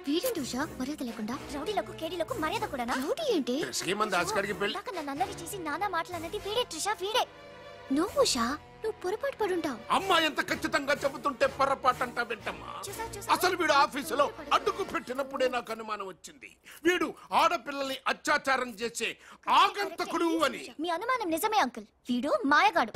Speaker 4: వీడేంటి ఉషా మర్యాద లేకుండా? రౌడీలకు కేడీలకు మర్యాద కూడానా? రౌడీ ఏంటి? నన్ను అల్లరి చేసి నానా మాటలన్నది వీడే త్రిష, వీడే. నువ్వు ఉషా, నువ్వు పొరపాటు పడుంటావు.
Speaker 1: అమ్మా ఎంత ఖచ్చితంగా చెబుతుంటే పొరపాటు అంటా వింటమ్మా. అసలు వీడు ఆఫీసులో అడ్డుకు పెట్టినప్పుడే నాకు అనుమానం వచ్చింది, వీడు ఆడపిల్లల్ని అత్యాచారం చేసే ఆగంతకుడు అని.
Speaker 4: మీ అనుమానం నిజమే అంకుల్, వీడు మాయగాడు.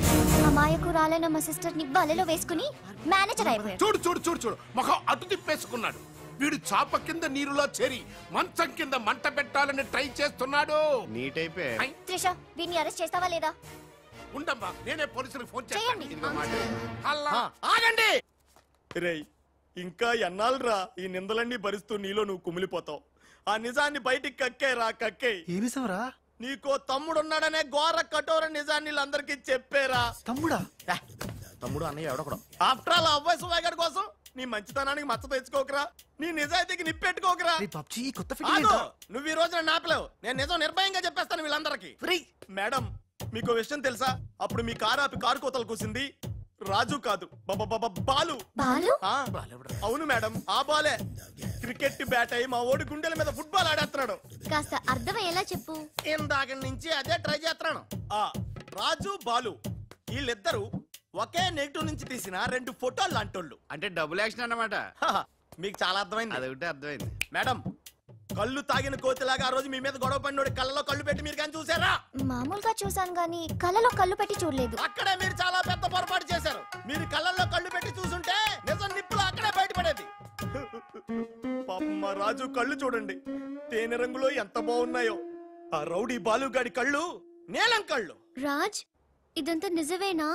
Speaker 4: ఆ మాయకు రాలైన మా సిస్టర్ ని బలలో వేసుకుని మేనేజర్ అయిపోయాడు.
Speaker 1: చూడు మొహం అటు తిప్పేసుకున్నాడు. వీడు చాప కింద నీరులో చేరి మంచం కింద మంట పెట్టాలని ట్రై చేస్తున్నాడు.
Speaker 12: నీట్ అయిపోయి.
Speaker 4: త్రిష, వీడిని అరెస్ట్ చేస్తావా లేదా?
Speaker 1: ఉండమ్మా, నేనే పోలీసులకు ఫోన్
Speaker 4: చేయండి.
Speaker 12: ఆగండి రేయ్, ఇంకా ఎన్నాళ్ళరా ఈ నిందలన్నీ భరిస్తూ నీలో నువ్వు కుమిలిపోతావు. ఆ నిజాన్ని బయటికి కక్కే.
Speaker 10: ఏ నిజంరా?
Speaker 12: నీకో తమ్ముడున్నాడనే ఘోర కఠోర నిజాన్ని వీళ్ళందరికీ చెప్పేరా.
Speaker 10: తమ్ముడా?
Speaker 12: తమ్ముడు అన్నయ్య ఎవడకూడదు. ఆఫ్టర్ ఆల్ అవ్వాయి సుబాయ్ గారి కోసం నీ మంచితనానికి మచ్చ తెచ్చుకోకరా, నీ నిజాయితీకి నిప్పెట్టుకోకరా.
Speaker 10: పబ్జి కొత్త
Speaker 12: నువ్వు ఈ రోజున నాపలేవు. నేను నిజం నిర్భయంగా చెప్పేస్తాను వీళ్ళందరికీ. మేడం, మీకు విషయం తెలుసా? అప్పుడు మీ కారు ఆపి కారు కోతలు కూసింది రాజు కాదు, బాలు. అవును మేడం, ఆ బాలే క్రికెట్ బ్యాట్ అయి మా ఓడి గుండెల మీద ఫుట్బాల్ ఆడేస్తున్నాడు.
Speaker 4: కాస్త అర్థమయ్యేలా చెప్పు.
Speaker 12: ఇందాక నుంచి అదే ట్రై చేస్తున్నాను. ఆ రాజు బాలు వీళ్ళిద్దరూ ఒకే నెగిటివ్ నుంచి తీసిన 2 ఫోటోలు లాంటోళ్ళు.
Speaker 2: అంటే డబుల్ యాక్షన్ అన్నమాట.
Speaker 12: మీకు చాలా అర్థమైంది.
Speaker 2: అదొకటి అర్థమైంది.
Speaker 12: మేడం, కళ్ళు తాగిన కోతిలాగా ఆ రోజు మీ మీద గొడవ పడినోడి కళ్ళలో కళ్ళు పెట్టి మీరు కానీ చూసారా?
Speaker 4: మామూలుగా చూసాను గానీ కళ్ళలో కళ్ళు పెట్టి చూడలేదు.
Speaker 12: అక్కడే మీరు చాలా పెద్ద పొరపాటు చేశారు. మీరు కళ్ళల్లో కళ్ళు పెట్టి చూసుంటే నిజం నిప్పులు అక్కడే బయటపడేది. పాపం మా రాజు కళ్ళు చూడండి, తేనె రంగులో ఎంత బాగున్నాయో. ఆ రౌడీ బాలుగాడి కళ్ళు నీలం కళ్ళు.
Speaker 4: రాజ్, ఇదంతా నిజమేనా?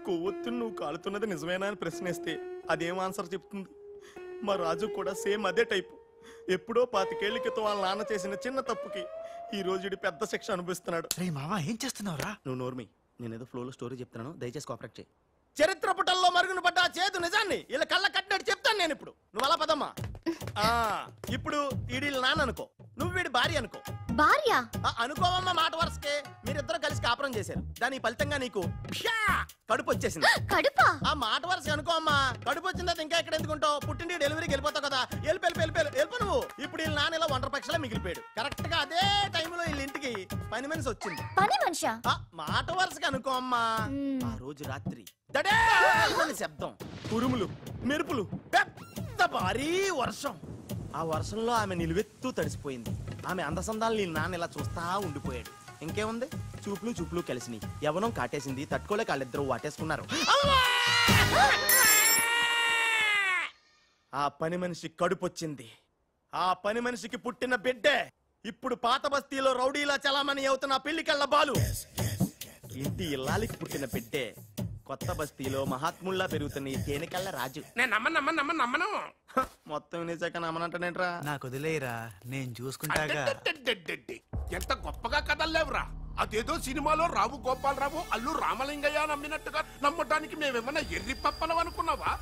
Speaker 12: కొవ్వొత్తు నువ్వు కాలుతున్నది నిజమేనా అని ప్రశ్నిస్తే అదేం ఆన్సర్ చెప్తుంది? మా రాజు కూడా సేమ్ అదే టైపు. ఎప్పుడో 25 ఏళ్ల క్రితం వాళ్ళ నాన్న చేసిన చిన్న తప్పుకి ఈ రోజు పెద్ద శిక్ష అనుభవిస్తున్నాడు.
Speaker 10: మావా ఏం చేస్తున్నావురా?
Speaker 12: నువ్వు నోర్మి, నేనేదో ఫ్లోలో స్టోరీ చెప్తున్నాను, దయచేసి కోఆపరేట్ చేయి. చరిత్ర పుటల్లో మరుగున పడ్డ ఆ చేదు నిజాన్ని ఇలా కళ్ళ కట్టినట్టు చెప్తాను నేను ఇప్పుడు. నువ్వు అలా పదమ్మా. ఇప్పుడు ఈడి నాన్న అనుకో, నువ్వు వీడి భార్య అనుకో.
Speaker 4: భార్య
Speaker 12: అనుకోవమ్మా, మాట వరుసకే మీరిద్దరు కలిసి కాపురం చేశారు. దాని ఫలితంగా నీకు కడుపు వచ్చేసింది.
Speaker 4: కడుపా?
Speaker 12: ఆ మాట వరుస అనుకో అమ్మా. కడుపు వచ్చిన తర్వాత ఇంకా ఎక్కడ ఎందుకుంటావు? పుట్టింటి డెలివరీకి వెళ్ళిపోతావు కదా. వెళ్ళిపో నువ్వు. ఇప్పుడు వీళ్ళ నాన్న ఇలా 1 పక్షలా మిగిలిపోయాడు. కరెక్ట్ గా అదే టైంలో వీళ్ళ ఇంటికి పని మనిషి వచ్చింది.
Speaker 4: పని మనిషా?
Speaker 12: మాట వరుసగా అనుకో అమ్మా. ఆ రోజు రాత్రి శబ్దం, ఉరుములు, మెరుపులు, పెద్ద భారీ వర్షం. ఆ వర్షంలో ఆమె నిలువెత్తు తడిసిపోయింది. ఆమె అందసందాలు నాన్న ఇలా చూస్తా ఉండిపోయాడు. ఇంకేముంది, చూపులు కలిసినాయి. యవనం కాటేసింది. తట్టుకోలేక వాళ్ళిద్దరూ వాటేసుకున్నారు. ఆ పని మనిషి కడుపొచ్చింది. ఆ పని మనిషికి పుట్టిన బిడ్డే ఇప్పుడు పాత బస్తీలో రౌడీలా చలామణి అవుతున్న పిల్లికళ్ళ బాలు. ఇంటి ఇల్లాలికి పుట్టిన బిడ్డే కొత్త బస్తీలో మహాత్ముల్లా పెరుగుతున్న ఈ తేనెకళ్ళ రాజు.
Speaker 1: నేను నమ్మను.
Speaker 12: మొత్తం వినేశాక నమ్మనంటనేట్రా?
Speaker 10: నాకు వదిలేరా, నేను చూసుకుంటాగా.
Speaker 1: ఎంత గొప్పగా కథలు లేవురా. అదేదో సినిమాలో రావు గోపాలరావు అల్లు రామలింగయ్య నమ్మినట్టుగా నమ్మటానికి మేమేమన్నా ఎర్రి పప్పలం అనుకున్నావా?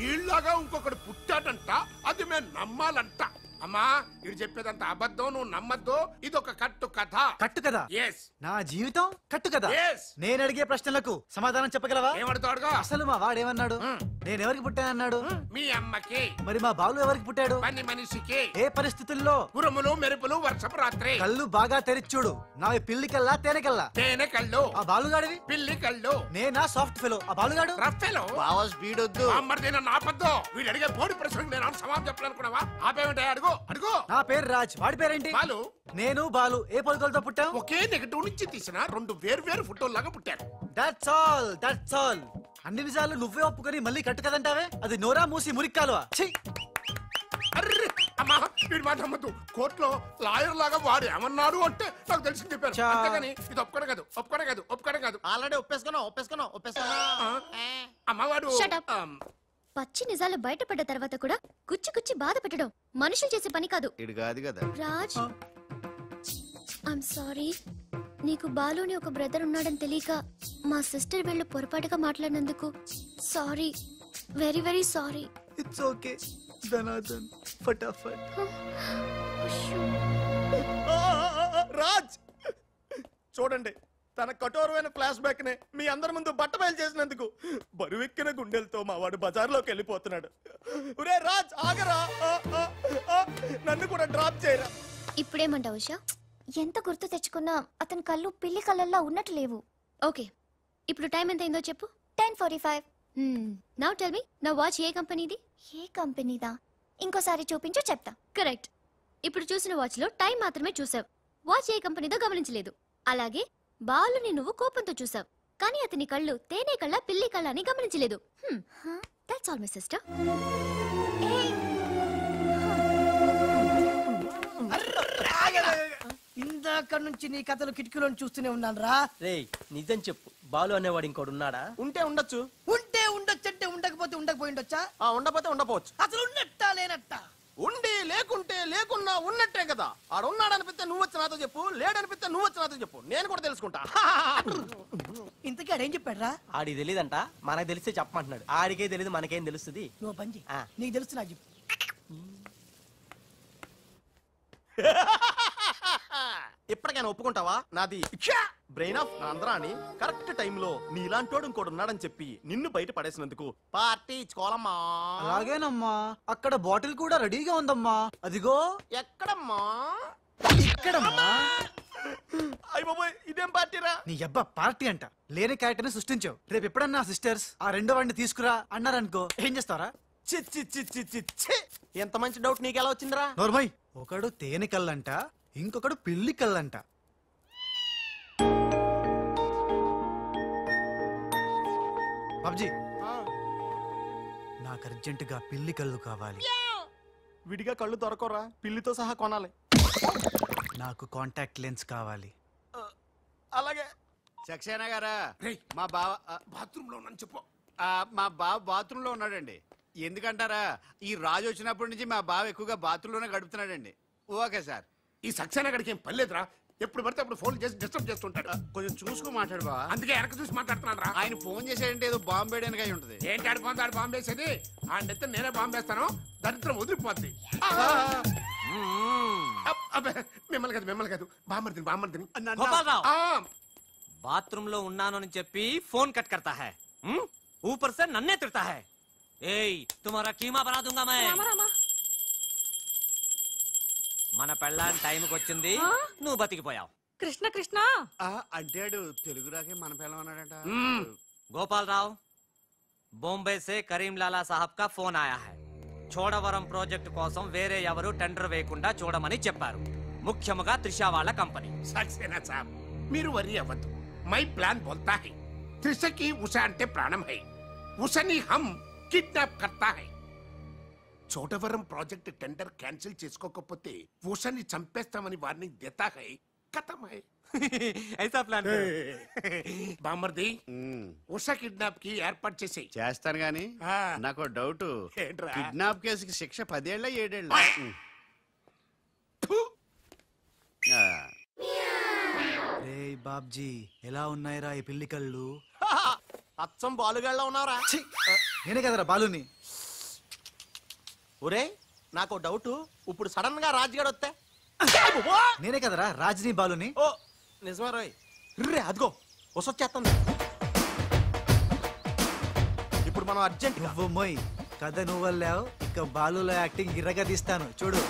Speaker 1: ఈళ్ళగా ఇంకొకటి పుట్టాడంట, అది మేము నమ్మాలంట. అమ్మా, ఇది చెప్పేదంత అబద్ధం, నువ్వు నమ్మద్దు. ఇదొక కట్టు కథ.
Speaker 10: కట్టు కదా? నా జీవితం కట్టు కదా. నేను అడిగే ప్రశ్నలకు సమాధానం చెప్పగలవా?
Speaker 1: ఏమడుతాడుగా?
Speaker 10: అసలు మా వాడేమన్నాడు? నేను ఎవరికి పుట్టానన్నాడు?
Speaker 1: మీ అమ్మకి.
Speaker 10: మరి మా బాలు ఎవరికి పుట్టాడు?
Speaker 1: పని మనిషికి.
Speaker 10: ఏ పరిస్థితుల్లో?
Speaker 1: ఉరుములు మెరుపులు, వర్షపు రాత్రి.
Speaker 10: కళ్ళు బాగా తెరిచూడు. నావి పిల్లి కల్లా తేనె కల్లా?
Speaker 1: తేనె కళ్ళు.
Speaker 10: ఆ బాలుగాడివి?
Speaker 1: పిల్లి కళ్ళు.
Speaker 10: నేనా సాఫ్ట్ ఫెలో, ఆ బాలుగాడు
Speaker 1: రఫ్ ఫెలో.
Speaker 2: బావా స్పీడ్ వద్దు.
Speaker 1: అమ్మర్దైనా నాపద్దు. వీడు అడిగే పోటీ ప్రశ్నకు నేను సమాధానం చెప్పాలనుకున్నావా? ఆపేమిటే అడుగు.
Speaker 10: నా పేరు రాజ్, వాడి పేరేంటి?
Speaker 1: బాలు.
Speaker 10: నేను బాలు ఏ పొలకలతో పుట్టాం?
Speaker 1: ఒకే నెగటివ్ నుంచి తీసిన 2 వేరు ఫోటోల్లాగా పుట్టారు.
Speaker 10: That's all. అన్ని నిజాలు నువ్వే ఒప్పుకొని మళ్ళీ కట్టు కదంటావే? అది నోరా మూసి మురిక్కాలువా?
Speaker 1: అర్రే అమ్మా, వీడి మాట నమ్మద్దు. కోర్టులో లాయర్ లాగా వాడు ఏమన్నాడు అంటే నాకు తెలిసి చెప్పారు. అంతేగాని ఇది ఒప్పుకోవడం కాదు.
Speaker 12: ఆల్రెడీ ఒప్పేసుకున్నావు.
Speaker 1: అమ్మవాడు
Speaker 4: పచ్చి నిజాలు బయటపడ్డ తర్వాత కూడా గుచ్చి బాధ పెట్టడం మనుషులు చేసే పని కాదు.
Speaker 2: ఇడు కాదు కదా
Speaker 4: రాజ్, ఐమ్ సారీ. నీకు బాలుని ఒక బ్రదర్ ఉన్నాడని తెలియక మా సిస్టర్ వీళ్ళు పొరపాటుగా మాట్లాడినందుకు sorry, very very sorry.
Speaker 10: It's okay ధనాధన్ ఫటాఫట్.
Speaker 12: రాజ్ చూడండి, తన కఠోరమైన ఫ్లాష్ బ్యాక్ నే మీ అందరి ముందు బట్టబయలు చేసినందుకు బరువెక్కిన గుండెలతో మా వాడు బజార్లోకి వెళ్ళిపోతున్నాడు. ఒరే రాజ్, ఆగరా, నన్ను కూడా డ్రాప్ చేయరా.
Speaker 4: ఇప్పుడేమంటావు ఉషా? ఎంత గుర్తు తెచ్చుకున్నా అతని కళ్ళు పిల్లి కళ్ళల్లా ఉన్నట్టు లేవు. ఓకే, ఇప్పుడు టైం ఎంత అయిందో చెప్పు. 10:45. నౌ టెల్ మీ, నా వాచ్ ఏ కంపెనీది? ఏ కంపెనీదా? ఇంకోసారి చూపించు చెప్తా. కరెక్ట్. ఇప్పుడు చూసిన వాచ్ లో టైం మాత్రమే చూసావు, వాచ్ ఏ కంపెనీదో గమనించలేదు. అలాగే బాలుని నువ్వు కోపంతో చూసావు, కానీ అతని కళ్ళు తేనె కళ్ళ పిల్లి కళ్ళ అని గమనించలేదు. That's all my sister.
Speaker 3: ఇందాక నుంచి నీ కథలు కిటికీలో చూస్తూనే ఉన్నాను రా.
Speaker 14: రేయ్, నిజం చెప్పు, బాలు అనేవాడు ఇంకోడు ఉన్నాడా?
Speaker 12: ఉంటే ఉండొచ్చు
Speaker 3: అంటే ఉండకపోతే ఉండకపోయిండొచ్చా?
Speaker 12: ఉండపోతే ఉండపోవచ్చు.
Speaker 3: అసలు ఉన్నట్టా లేనట్టా?
Speaker 12: ఉండి లేకుంటే లేకున్నా ఉన్నట్టే కదా. ఆడు ఉన్నాడనిపిస్తే నువ్వు వచ్చి నాతో చెప్పు, లేడనిపిస్తే నువ్వు వచ్చి నాతో చెప్పు, నేను కూడా తెలుసుకుంటా.
Speaker 3: ఇంతకీ ఇంతకీ ఆడేం చెప్పాడు రా?
Speaker 14: ఆడికి తెలియదంట, మనకు తెలిస్తే చెప్పమంటున్నాడు. ఆడికే తెలియదు, మనకేం తెలుస్తుంది?
Speaker 3: నువ్వు పని చెయ్యి. నీకు తెలుసు నాకు చెప్పు.
Speaker 12: ఇప్పటికైనా ఒప్పుకుంటావా నాది బ్రెయిన్ ఆఫ్ ఆంధ్రా అని కరెక్ట్ టైంలో నీలాంటోడు ఇంకోటి ఉన్నాడని చెప్పి నిన్ను బయట పడేసినందుకు పార్టీ ఇచ్చుకోవాలమ్మా.
Speaker 10: అలాగేనమ్మా, అక్కడ బాటిల్ కూడా రెడీగా ఉందమ్మా. అదిగో.
Speaker 12: ఎక్కడమ్మా?
Speaker 10: ఇక్కడమ్మా.
Speaker 12: అయ్య బాబోయ్, ఇదేం పార్టీరా?
Speaker 10: నీ అబ్బా పార్టీ అంట. లేని క్యారెక్టర్ ని సృష్టించావు. రేపు ఎప్పుడన్నా సిస్టర్స్ ఆ రెండో వాడిని తీసుకురా అన్నారనుకో, ఏం చేస్తారా?
Speaker 12: ఎంత మంచి డౌట్ నీకు ఎలా వచ్చిందిరా?
Speaker 10: నోర్మై, ఒకడు తేనె కళ్ళంట, ఇంకొకడు పిల్లి కళ్ళంట. బాబ్జీ, నాకు అర్జెంటుగా పిల్లి కళ్ళు కావాలి.
Speaker 12: విడిగా కళ్ళు దొరకరా, పిల్లితో సహా కొనాలి.
Speaker 10: నాకు కాంటాక్ట్ లెన్స్ కావాలి.
Speaker 2: అలాగే. సక్సేనా గారా, మా బావ
Speaker 1: బాత్రూమ్ లో ఉన్నాను చెప్పు.
Speaker 2: మా బావ బాత్రూమ్ లో ఉన్నాడండి. ఎందుకంటారా, ఈ రాజు వచ్చినప్పటి నుంచి మా బావ ఎక్కువగా బాత్రూమ్ లోనే గడుపుతున్నాడండి. Okay sir.
Speaker 1: ఈ సక్సేనా గడికి ఏం పర్లేదురా, ఎప్పుడు పడితే అప్పుడు ఫోన్ చేసి డిస్టర్బ్ చేస్తుంటాడు.
Speaker 2: కొంచెం చూసుకో మాట్లాడు బావ.
Speaker 1: అందుకే వెనక చూసి మాట్లాడుతున్నాను రా.
Speaker 2: ఆయన ఫోన్ చేసాడంటే ఏదో బాంబు వేయడానికి అయి ఉంటుంది.
Speaker 1: ఏంటి ఆడిపోతాడు బాంబు వేసేది? ఆ నెత్త నేనే బాంబు వేస్తాను, దరిద్రం వదిలిపోద్ది. మిమ్మల్ని కాదు బామ్మర్దిని.
Speaker 6: బాత్రూమ్ లో ఉన్నాను అని చెప్పి ఫోన్ కట్ करता है, ऊपर से नन्हे तिरता है. ఏయ్, तुम्हारा कीमा बना दूंगा मैं. మన పెళ్ళాన్ టైంకి వచ్చింది, నువ్వు బతికిపోయావు.
Speaker 9: కృష్ణ కృష్ణ
Speaker 2: అంటాడు తెలుగు రాకే మన పిల్ల అన్నాడంట.
Speaker 6: गोपाल राव, बॉम्बे से करीम लाला साहब का फोन आया है. చోడవరం ప్రాజెక్ట్ కోసం వేరే ఎవరు టెండర్ వేయకుండా చూడమని చెప్పారు. ముఖ్యముగా త్రిషా వాళ్ళ కంపెనీ.
Speaker 1: సక్సేనా సాబ్, మీరు వరి అవ్వద్దు. మై ప్లాన్ బోల్తా హై. త్రిషకి ఉష అంటే ప్రాణం హై. ఉషని హమ్ కిడ్నాప్ కర్తా హై. చోడవరం ప్రాజెక్ట్ టెండర్ క్యాన్సిల్ చేసుకోకపోతే ఉషని చంపేస్తామని వార్నింగ్ దేతా హై. ఖతం హై.
Speaker 6: ఐసా ప్లాన్.
Speaker 1: బామర్ది, ఉష కిడ్నాప్ కి ఏర్పాటు చేసి
Speaker 2: చేస్తాను గాని నాకు డౌట్. కిడ్నాప్ కేసుకి శిక్ష 10 ఏళ్ళ 7 ఏళ్ళ?
Speaker 10: రే బాబ్జీ, ఎలా ఉన్నాయిరా ఈ పిల్లి కళ్ళు?
Speaker 12: అచ్చం బాలుగాళ్ళ ఉన్నారా?
Speaker 10: నేనే కదరా బాలుని.
Speaker 12: ఒరే, నాకు డౌట్. ఇప్పుడు సడన్ గా రాజుగాడు వస్తే?
Speaker 10: నేనే కదరా రాజుని బాలుని.
Speaker 12: ఓ నిజమే రోయ్. రే అదిగో వసొచ్చేస్తుంది. ఇప్పుడు మనం అర్జెంట్.
Speaker 10: నువ్వు మొయ్, కథ నువ్వు వెళ్ళావు, ఇక బాలులో యాక్టింగ్ గిర్రగా తీస్తాను చూడు.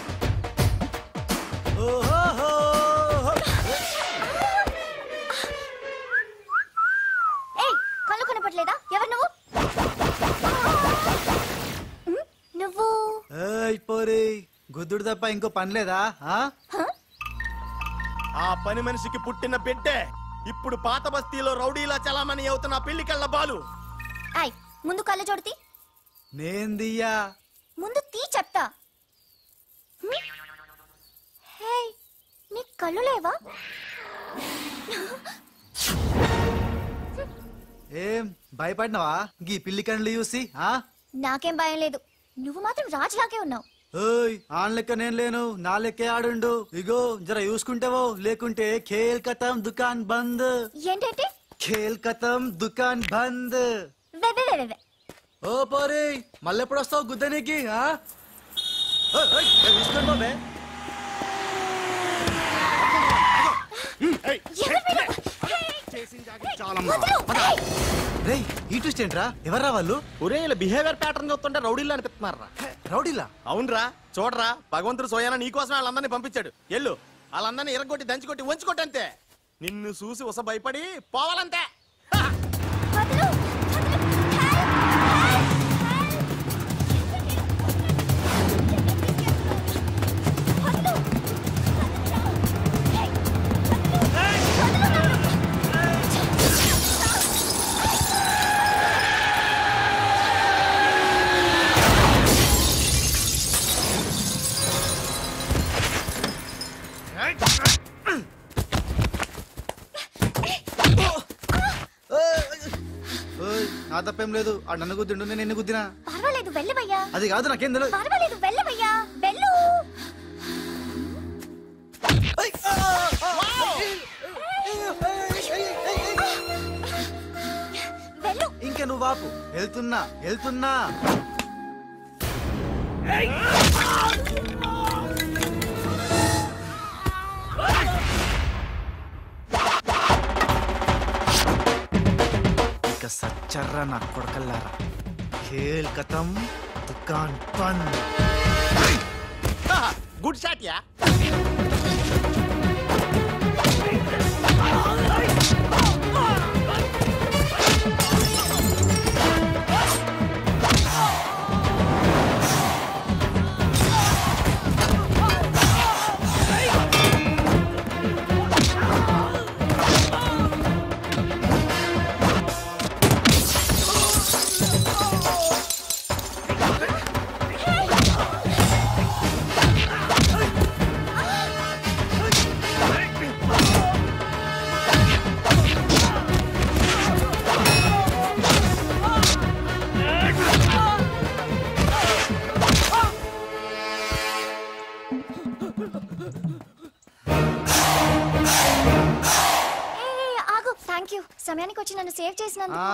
Speaker 4: కళ్ళు కనపట్లేదా? ఎవరు నువ్వు? నువ్వు
Speaker 10: పోరే, గుద్దుడు తప్ప ఇంకో పని లేదా?
Speaker 12: ఆ పని మనిషికి పుట్టిన బిడ్డే ఇప్పుడు పాత బస్తీలో రౌడీలా చలామణి అవుతున్న పిల్లి కళ్ళ బాలు.
Speaker 4: ముందు కళ్ళు చూడతి.
Speaker 10: నేందియ్యా,
Speaker 4: ముందు తీ చెప్తా. హే, నీ కళ్ళు లేవా?
Speaker 10: ఏం భయపడినావా గీ పిల్లి కళ్ళు చూసి?
Speaker 4: నాకేం భయం లేదు. నువ్వు మాత్రం రాజులాగే ఉన్నావు.
Speaker 10: ఓయ్, ఆన్ లెక్క నేను లేను, నా లెక్కే ఆడుండు. ఇగో జర చూసుకుంటావో, లేకుంటే ఖేల్ ఖతం దుకాన్ బంద్.
Speaker 4: ఏంటంటే?
Speaker 10: ఖేల్ ఖతం దుకాన్ బంద్. ఓ పోరే, మళ్ళెప్పుడు వస్తావు గుద్దనికి? చూసుకోండి బాబే. రేయ్, ఈ ట్విస్ట్ ఏంట్రా? ఎవర్రా వాళ్ళు?
Speaker 12: ఒరే, ఇలా బిహేవియర్ ప్యాటర్న్ చూస్తుంటే రౌడీలా అనిపిస్తున్నారా?
Speaker 10: రౌడీలా?
Speaker 12: అవునరా, చూడరా, భగవంతుడు సోయానా నీకోసం వాళ్ళందరినీ పంపించాడు. ఎల్లు, వాళ్ళందరినీ ఇరగొట్టి దంచుకొట్టి వంచుకొట్టి అంతే. నిన్ను చూసి ఉస భయపడి పోవాలంతే.
Speaker 10: నా తప్పేం లేదు. ఆ నన్ను గుద్దిండు, నేను నిన్ను గుద్దినా.
Speaker 4: పర్వాలేదు, వెళ్ళవయ్యా.
Speaker 10: అది కాదు, నాకేం తెలియదు.
Speaker 4: పర్వాలేదు, వెళ్ళవయ్యా, వెళ్ళు.
Speaker 10: ఓకే నువ్వు ఆపు. వెళ్తున్నా ఇక సచ్చర్రా నా కొడకల్లారా. ఖేల్ ఖతం, దుకాన్ బంద్.
Speaker 12: Good shot yeah.
Speaker 4: సమయానికి వచ్చి నన్ను సేవ్ చేసినందుకు.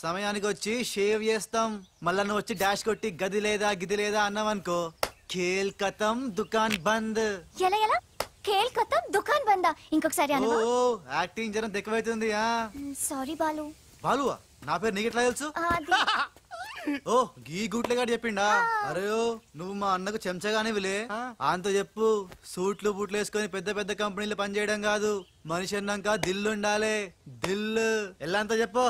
Speaker 10: సమయానికి వచ్చి షేవ్ చేస్తాం. మళ్ళా నువ్వు వచ్చి డాష్ కొట్టి గది లేదా గిది లేదా అన్నావనుకో ఖేల్ ఖతం దుకాన్ బంద్.
Speaker 4: ఎలా ఎలా ఖేల్ ఖతం దుకాన్ బందా? ఇంకొకసారి అనవా?
Speaker 10: ఓ యాక్టింగ్ జరం ఎక్కువైతుంది.
Speaker 4: సారీ బాలు.
Speaker 10: బాలువా? నా పేరు నీకు ఎట్లా తెలుసు? ఓ గీ గుట్లగాడు చెప్పిండా? అరే నువ్వు మా అన్నకు చెంచగానే విలే అంత చెప్పు. సూట్లు బూట్లు వేసుకొని పెద్ద పెద్ద కంపెనీలు పనిచేయడం కాదు, మనిషి అన్నాక దిల్లు ఉండాలి. దిల్లు ఎలా అంత చెప్పు.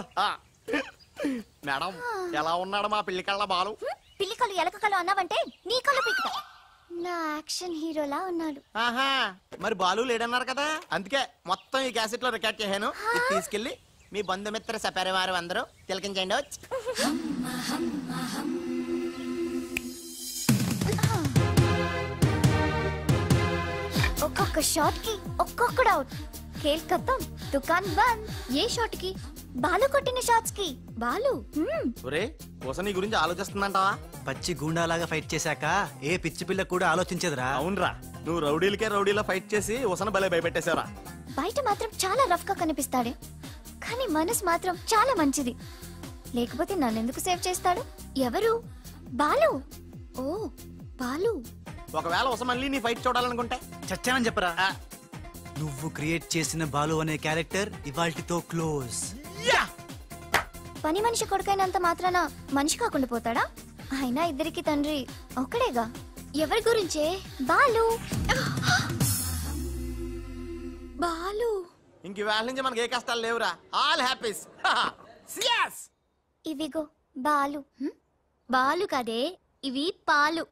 Speaker 12: మేడం ఎలా ఉన్నాడు మా పిల్లి కళ్ళ బాలు?
Speaker 4: పిల్లి కళ్ళు ఎలక కళ్ళు అన్నావంటే నీ కళ్ళు పీకుతా. నా యాక్షన్ హీరోలా ఉన్నాడు.
Speaker 12: ఆహా మరి బాలు లేడన్నారు కదా, అందుకే మొత్తం ఈ క్యాసెట్ లో రికార్డ్ చేశాను. ఇది తీసుకెళ్లి మీ బంధుమిత్ర సపరివారు అందరూ తిలకించండి.
Speaker 4: ఒక్కొక్క షాట్ కి ఒక్కొక్కడు అవుట్. ఖేల్ ఖతం దుకాన్ బంద్. ఏ షాట్ కి? బాలు కొట్టిన షాట్స్ కి. బాలు
Speaker 12: ఒరే నీ గురించి ఆలోచిస్తుందంటావా?
Speaker 10: పచ్చి గూండాలాగా ఫైట్ చేశాక ఏ పిచ్చి పిల్ల కూడా ఆలోచించదురా.
Speaker 12: అవునరా, నువ్వు రౌడీలకే రౌడీలా ఫైట్ చేసి ఉసన భలే భయపెట్టేశారా.
Speaker 4: బయట మాత్రం చాలా రఫ్ గా కనిపిస్తాడే, కానీ మనసు మాత్రం చాలా మంచిది. లేకపోతే నన్ను ఎందుకు సేవ్ చేస్తాడు? ఎవరు? బాలు. ఓ బాలు.
Speaker 12: ఒకవేళ మళ్ళీ నీ ఫైట్ చూడాలనుకుంటే
Speaker 10: చచ్చానని చెప్పరా. నువ్వు క్రియేట్ చేసిన బాలు అనే క్యారెక్టర్ ఇవాల్టితో క్లోజ్.
Speaker 4: పని మనిషి కొడుకైనంత మాత్రాన మనిషి కాకుండా పోతాడా? అయినా ఇద్దరికి తండ్రి ఒక్కడేగా. ఎవరి గురించే? బాలు. బాలు.
Speaker 12: ఇంక వేళ నుంచి మనకి ఏ కష్టాలు లేవురా. All happies.
Speaker 4: ఇవిగో బాలు. బాలు కదే, ఇవి పాలు.